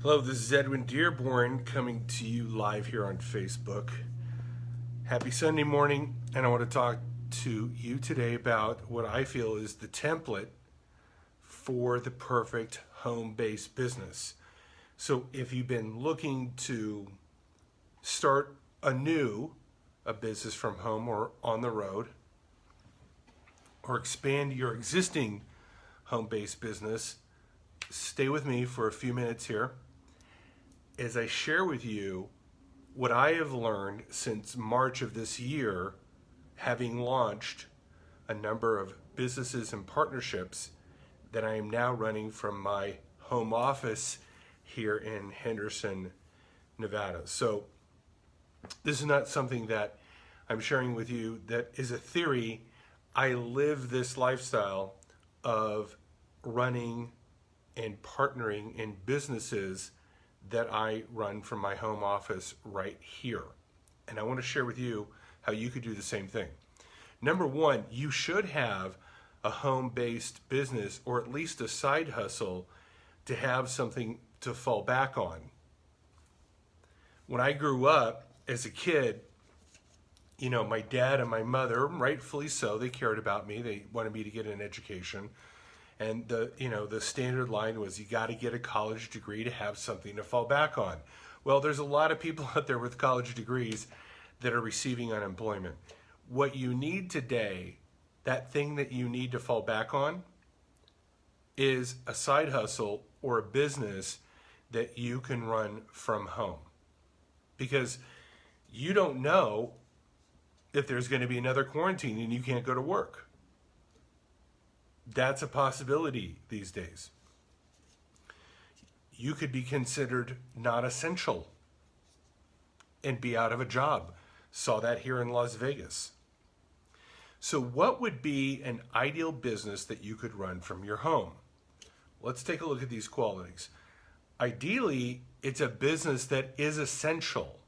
Hello, this is Edwin Dearborn coming to you live here on Facebook. Happy Sunday morning, and I want to talk to you today about what I feel is the template for the perfect home-based business. So if you've been looking to start a business from home or on the road, or expand your existing home-based business, stay with me for a few minutes here as I share with you what I have learned since March of this year, having launched a number of businesses and partnerships that I am now running from my home office here in Henderson, Nevada. So this is not something that I'm sharing with you that is a theory. I live this lifestyle of running and partnering in businesses that I run from my home office right here. And I want to share with you how you could do the same thing. Number one, you should have a home-based business or at least a side hustle to have something to fall back on. When I grew up as a kid, my dad and my mother, rightfully so, they cared about me. They wanted me to get an education. And the standard line was, you got to get a college degree to have something to fall back on. Well, there's a lot of people out there with college degrees that are receiving unemployment. What you need today, that thing that you need to fall back on, is a side hustle or a business that you can run from home. Because you don't know if there's going to be another quarantine and you can't go to work. That's a possibility these days. You could be considered not essential and be out of a job. Saw that here in Las Vegas. So what would be an ideal business that you could run from your home? Let's take a look at these qualities. Ideally, it's a business that is essential.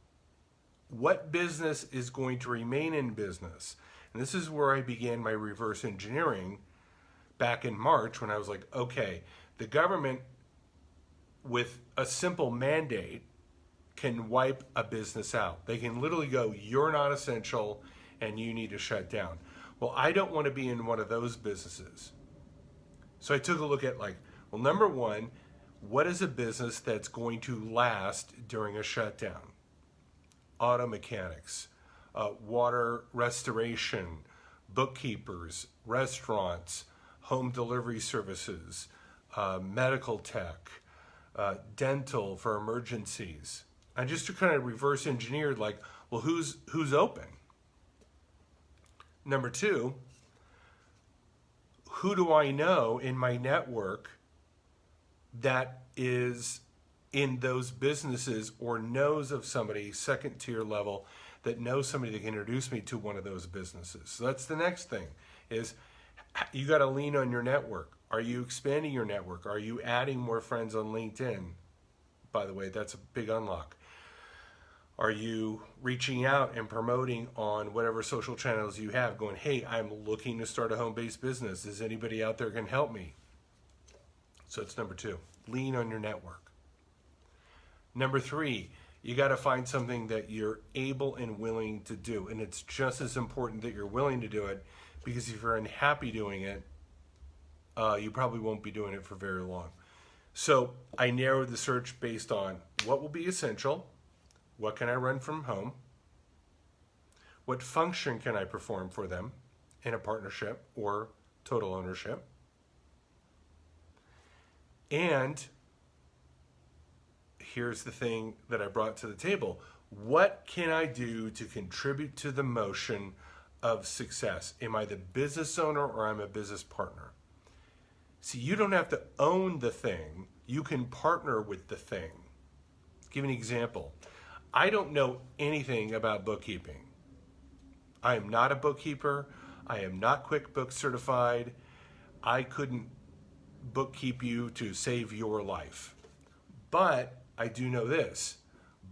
What business is going to remain in business? And this is where I began my reverse engineering back in March, when I was like, okay, the government with a simple mandate can wipe a business out. They can literally go, you're not essential and you need to shut down. Well, I don't want to be in one of those businesses. So I took a look at number one, what is a business that's going to last during a shutdown? Auto mechanics, water restoration, bookkeepers, restaurants, home delivery services, medical tech, dental for emergencies. I just kind of reverse engineered who's open? Number two, who do I know in my network that is in those businesses or knows of somebody second tier level that knows somebody that can introduce me to one of those businesses? So that's the next thing is, you got to lean on your network. Are you expanding your network? Are you adding more friends on LinkedIn? By the way, that's a big unlock. Are you reaching out and promoting on whatever social channels you have, going, hey, I'm looking to start a home-based business. Is anybody out there can help me? So it's number two, lean on your network. Number three, you got to find something that you're able and willing to do. And it's just as important that you're willing to do it, because if you're unhappy doing it, you probably won't be doing it for very long. So I narrowed the search based on what will be essential, what can I run from home, what function can I perform for them in a partnership or total ownership, and here's the thing that I brought to the table. What can I do to contribute to the motion of success? Am I the business owner or I'm a business partner? See, you don't have to own the thing. You can partner with the thing. Give an example. I don't know anything about bookkeeping. I am not a bookkeeper. I am not QuickBooks certified. I couldn't bookkeep you to save your life. But I do know this.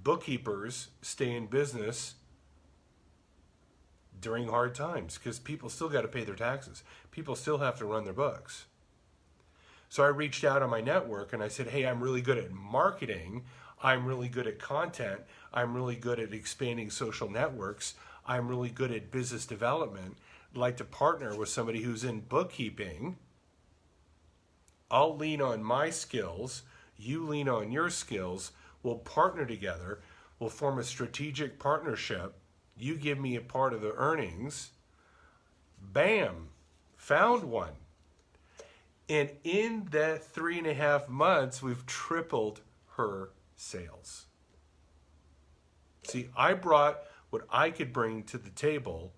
Bookkeepers stay in business during hard times because people still got to pay their taxes. People still have to run their books. So I reached out on my network and I said, hey, I'm really good at marketing. I'm really good at content. I'm really good at expanding social networks. I'm really good at business development. I'd like to partner with somebody who's in bookkeeping. I'll lean on my skills. You lean on your skills. We'll partner together. We'll form a strategic partnership. You give me a part of the earnings. Bam, found one. And in that 3.5 months, we've tripled her sales. See, I brought what I could bring to the table.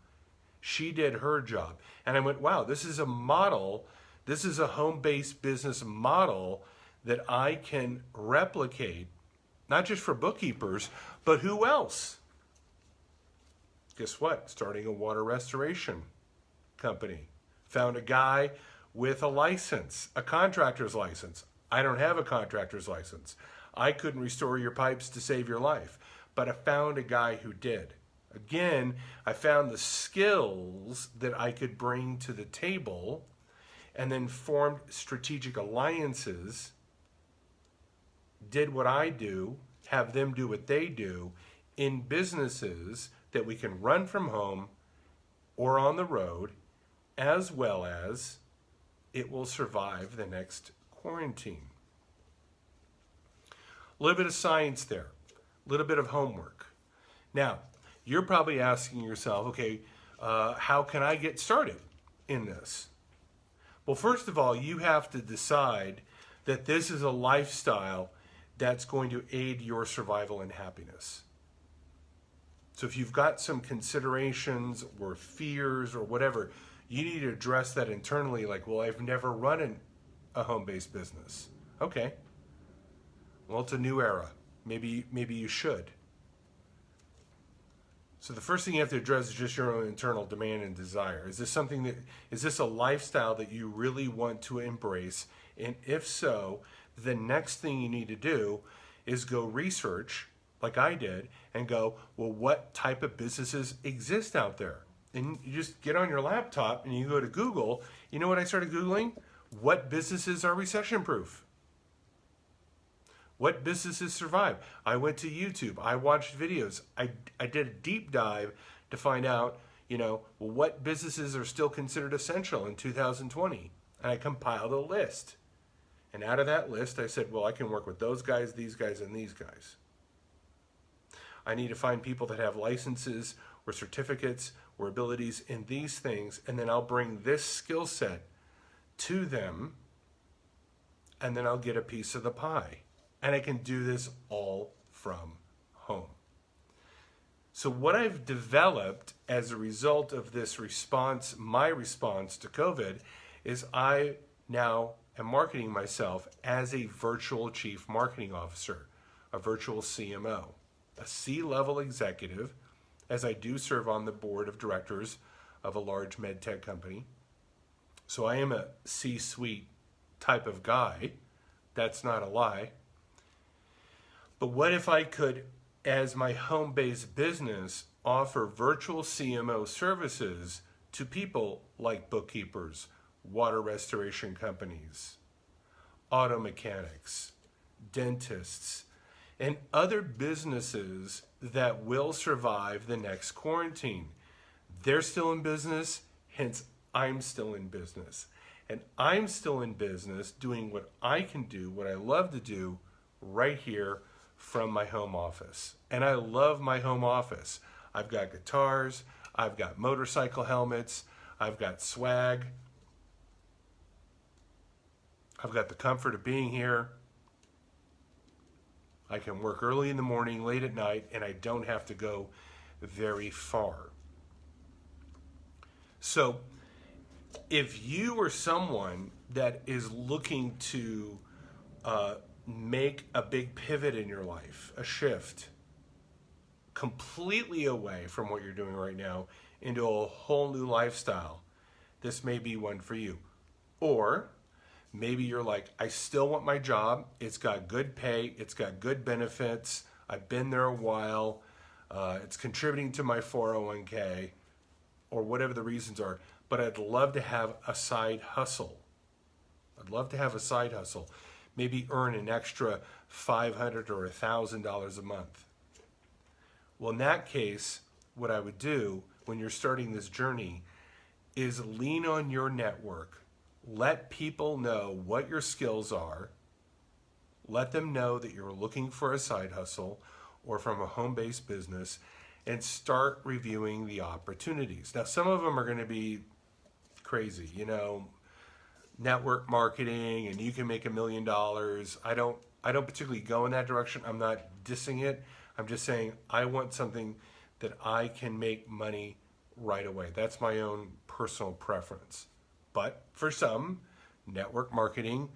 She did her job. And I went, wow, this is a model. This is a home-based business model that I can replicate, not just for bookkeepers, but who else? Guess what? Starting a water restoration company. Found a guy with a license, a contractor's license. I don't have a contractor's license. I couldn't restore your pipes to save your life, but I found a guy who did. Again, I found the skills that I could bring to the table and then formed strategic alliances, did what I do, have them do what they do in businesses that we can run from home or on the road, as well as it will survive the next quarantine. A little bit of science there, a little bit of homework. Now, you're probably asking yourself, okay, how can I get started in this? Well, first of all, you have to decide that this is a lifestyle that's going to aid your survival and happiness. So if you've got some considerations or fears or whatever, you need to address that internally, like, well, I've never run a home-based business. Okay. Well, it's a new era. Maybe you should. So the first thing you have to address is just your own internal demand and desire. Is this a lifestyle that you really want to embrace? And if so, the next thing you need to do is go research, like I did, and go, well, what type of businesses exist out there? And you just get on your laptop and you go to Google. You know what I started Googling? What businesses are recession proof? What businesses survive? I went to YouTube. I watched videos. I did a deep dive to find out, what businesses are still considered essential in 2020. And I compiled a list. And out of that list, I said, well, I can work with those guys, these guys, and these guys. I need to find people that have licenses or certificates or abilities in these things, and then I'll bring this skill set to them, and then I'll get a piece of the pie. And I can do this all from home. So what I've developed as a result of this response, my response to COVID, is I now am marketing myself as a virtual chief marketing officer, a virtual CMO, a C-level executive, as I do serve on the board of directors of a large med tech company. So I am a C-suite type of guy. That's not a lie. But what if I could, as my home-based business, offer virtual CMO services to people like bookkeepers, water restoration companies, auto mechanics, dentists, and other businesses that will survive the next quarantine. They're still in business, hence I'm still in business. And I'm still in business doing what I can do, what I love to do, right here from my home office. And I love my home office. I've got guitars, I've got motorcycle helmets, I've got swag, I've got the comfort of being here. I can work early in the morning, late at night, and I don't have to go very far. So if you are someone that is looking to make a big pivot in your life, a shift, completely away from what you're doing right now into a whole new lifestyle, this may be one for you. Or maybe you're like, I still want my job. It's got good pay. It's got good benefits. I've been there a while. It's contributing to my 401k or whatever the reasons are. But I'd love to have a side hustle, I'd love to have a side hustle, maybe earn an extra $500 or $1,000 a month. Well, in that case, what I would do when you're starting this journey is lean on your network. Let people know what your skills are. Let them know that you're looking for a side hustle or from a home-based business, and start reviewing the opportunities. Now, some of them are going to be crazy, network marketing, and you can make $1 million. I don't particularly go in that direction. I'm not dissing it. I'm just saying I want something that I can make money right away. That's my own personal preference. But for some, network marketing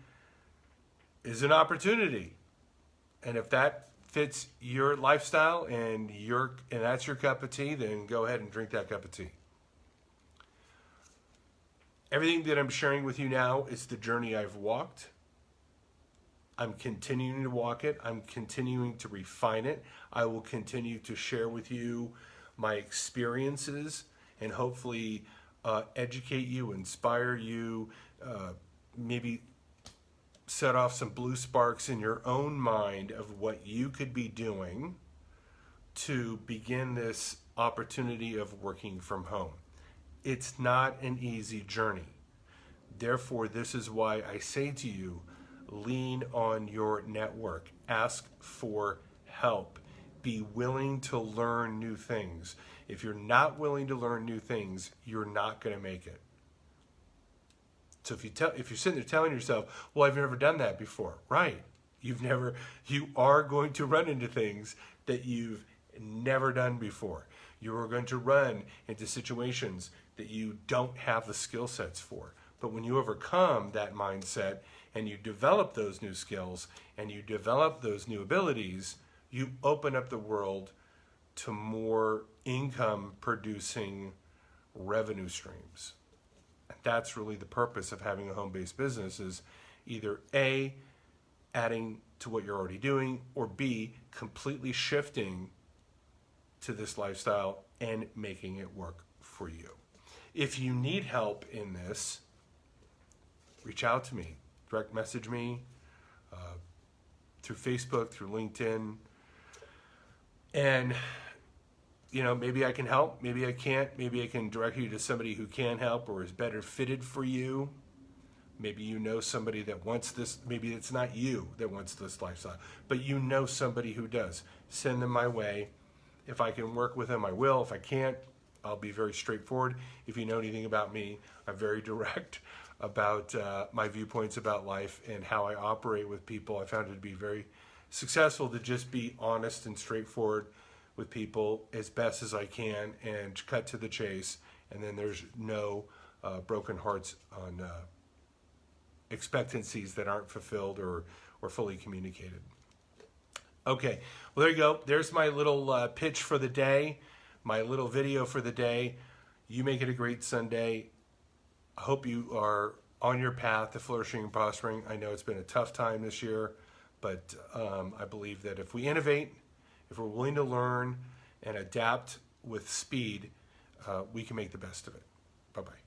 is an opportunity. And if that fits your lifestyle and that's your cup of tea, then go ahead and drink that cup of tea. Everything that I'm sharing with you now is the journey I've walked. I'm continuing to walk it. I'm continuing to refine it. I will continue to share with you my experiences and hopefully educate you, inspire you, maybe set off some blue sparks in your own mind of what you could be doing to begin this opportunity of working from home. It's not an easy journey. Therefore, this is why I say to you, lean on your network. Ask for help. Be willing to learn new things. If you're not willing to learn new things, you're not going to make it. So if you're sitting there telling yourself, well, I've never done that before, right? You are going to run into things that you've never done before. You are going to run into situations that you don't have the skill sets for. But when you overcome that mindset and you develop those new skills and you develop those new abilities, you open up the world to more income producing revenue streams. And that's really the purpose of having a home-based business, is either A, adding to what you're already doing, or B, completely shifting to this lifestyle and making it work for you. If you need help in this, reach out to me, direct message me through Facebook, through LinkedIn, and maybe I can help, maybe I can't, maybe I can direct you to somebody who can help or is better fitted for you. Maybe you know somebody that wants this, maybe it's not you that wants this lifestyle, but you know somebody who does. Send them my way. If I can work with them, I will. If I can't, I'll be very straightforward. If you know anything about me, I'm very direct about my viewpoints about life and how I operate with people. I found it to be very successful to just be honest and straightforward with people as best as I can and cut to the chase. And then there's no broken hearts on expectancies that aren't fulfilled or fully communicated. Okay, well, there you go. There's my little pitch for the day, my little video for the day. You make it a great Sunday. I hope you are on your path to flourishing and prospering. I know it's been a tough time this year, but I believe that if we innovate, if we're willing to learn and adapt with speed, we can make the best of it. Bye-bye.